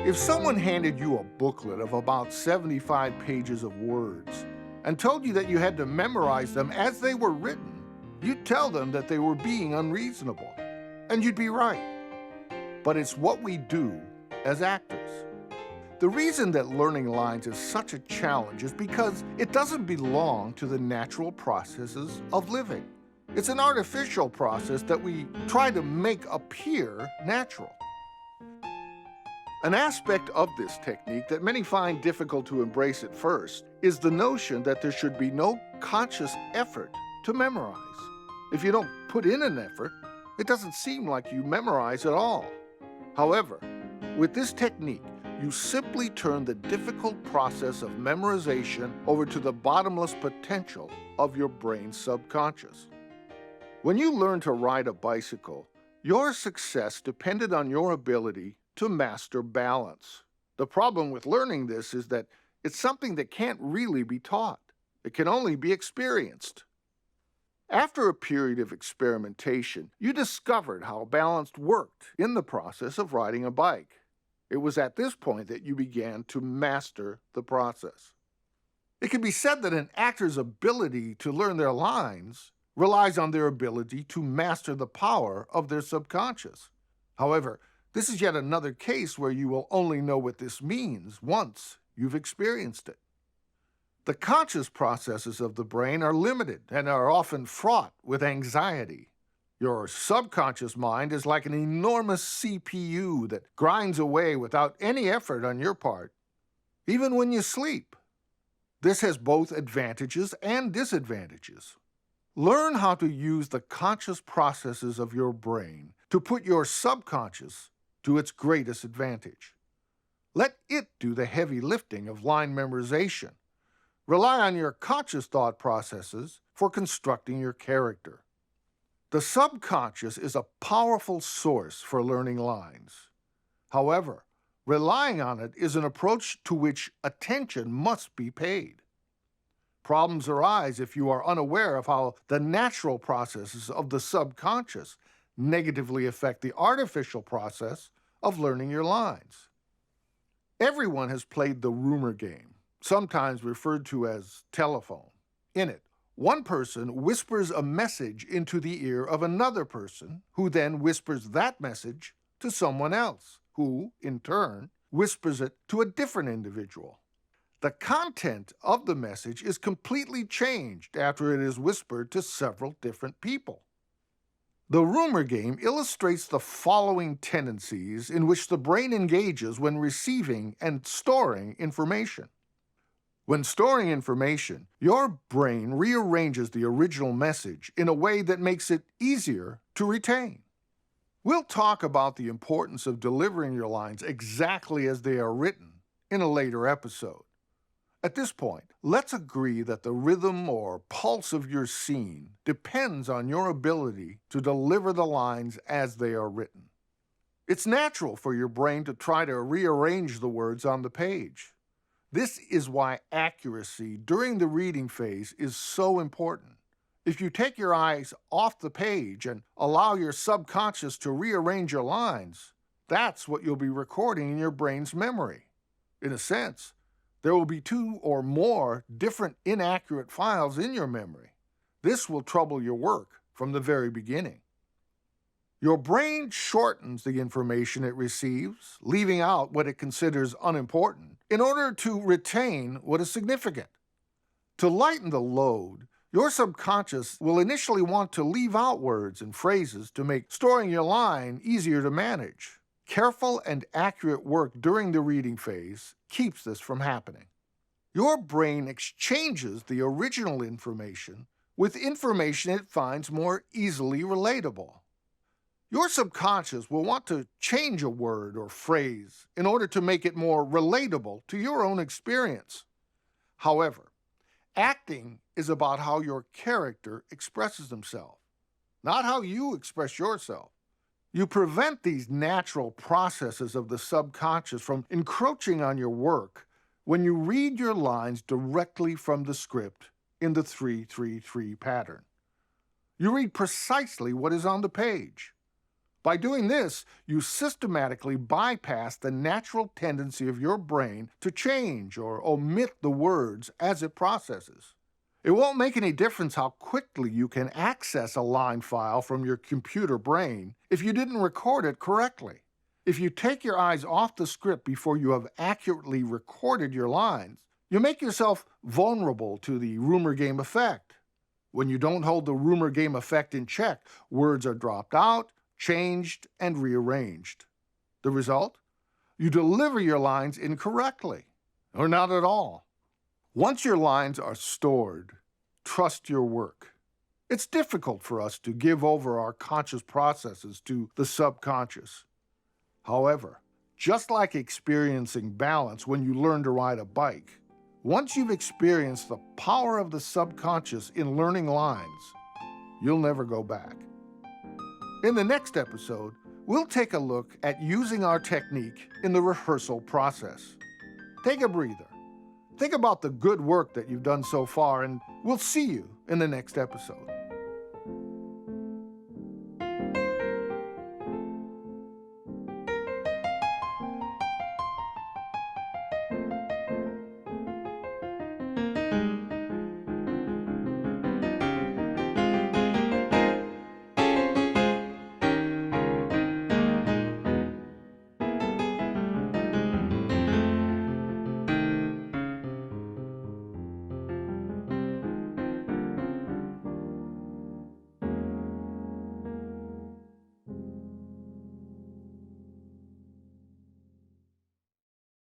If someone handed you a booklet of about 75 pages of words and told you that you had to memorize them as they were written, you'd tell them that they were being unreasonable. And you'd be right. But it's what we do as actors. The reason that learning lines is such a challenge is because it doesn't belong to the natural processes of living. It's an artificial process that we try to make appear natural. An aspect of this technique that many find difficult to embrace at first is the notion that there should be no conscious effort to memorize. If you don't put in an effort, it doesn't seem like you memorize at all. However, with this technique, you simply turn the difficult process of memorization over to the bottomless potential of your brain's subconscious. When you learned to ride a bicycle, your success depended on your ability to master balance. The problem with learning this is that it's something that can't really be taught. It can only be experienced. After a period of experimentation, you discovered how balance worked in the process of riding a bike. It was at this point that you began to master the process. It can be said that an actor's ability to learn their lines relies on their ability to master the power of their subconscious. However, this is yet another case where you will only know what this means once you've experienced it. The conscious processes of the brain are limited and are often fraught with anxiety. Your subconscious mind is like an enormous CPU that grinds away without any effort on your part, even when you sleep. This has both advantages and disadvantages. Learn how to use the conscious processes of your brain to put your subconscious to its greatest advantage. Let it do the heavy lifting of line memorization. Rely on your conscious thought processes for constructing your character. The subconscious is a powerful source for learning lines. However, relying on it is an approach to which attention must be paid. Problems arise if you are unaware of how the natural processes of the subconscious negatively affect the artificial process of learning your lines. Everyone has played the rumor game, sometimes referred to as telephone. In it, one person whispers a message into the ear of another person, who then whispers that message to someone else, who, in turn, whispers it to a different individual. The content of the message is completely changed after it is whispered to several different people. The rumor game illustrates the following tendencies in which the brain engages when receiving and storing information. When storing information, your brain rearranges the original message in a way that makes it easier to retain. We'll talk about the importance of delivering your lines exactly as they are written in a later episode. At this point, let's agree that the rhythm or pulse of your scene depends on your ability to deliver the lines as they are written. It's natural for your brain to try to rearrange the words on the page. This is why accuracy during the reading phase is so important. If you take your eyes off the page and allow your subconscious to rearrange your lines, that's what you'll be recording in your brain's memory. In a sense, there will be two or more different inaccurate files in your memory. This will trouble your work from the very beginning. Your brain shortens the information it receives, leaving out what it considers unimportant, in order to retain what is significant. To lighten the load, your subconscious will initially want to leave out words and phrases to make storing your line easier to manage. Careful and accurate work during the reading phase keeps this from happening. Your brain exchanges the original information with information it finds more easily relatable. Your subconscious will want to change a word or phrase in order to make it more relatable to your own experience. However, acting is about how your character expresses himself, not how you express yourself. You prevent these natural processes of the subconscious from encroaching on your work when you read your lines directly from the script in the 3-3-3 pattern. You read precisely what is on the page. By doing this, you systematically bypass the natural tendency of your brain to change or omit the words as it processes. It won't make any difference how quickly you can access a line file from your computer brain if you didn't record it correctly. If you take your eyes off the script before you have accurately recorded your lines, you make yourself vulnerable to the rumor game effect. When you don't hold the rumor game effect in check, words are dropped out, changed, and rearranged. The result? You deliver your lines incorrectly, or not at all. Once your lines are stored, trust your work. It's difficult for us to give over our conscious processes to the subconscious. However, just like experiencing balance when you learn to ride a bike, once you've experienced the power of the subconscious in learning lines, you'll never go back. In the next episode, we'll take a look at using our technique in the rehearsal process. Take a breather. Think about the good work that you've done so far, and we'll see you in the next episode.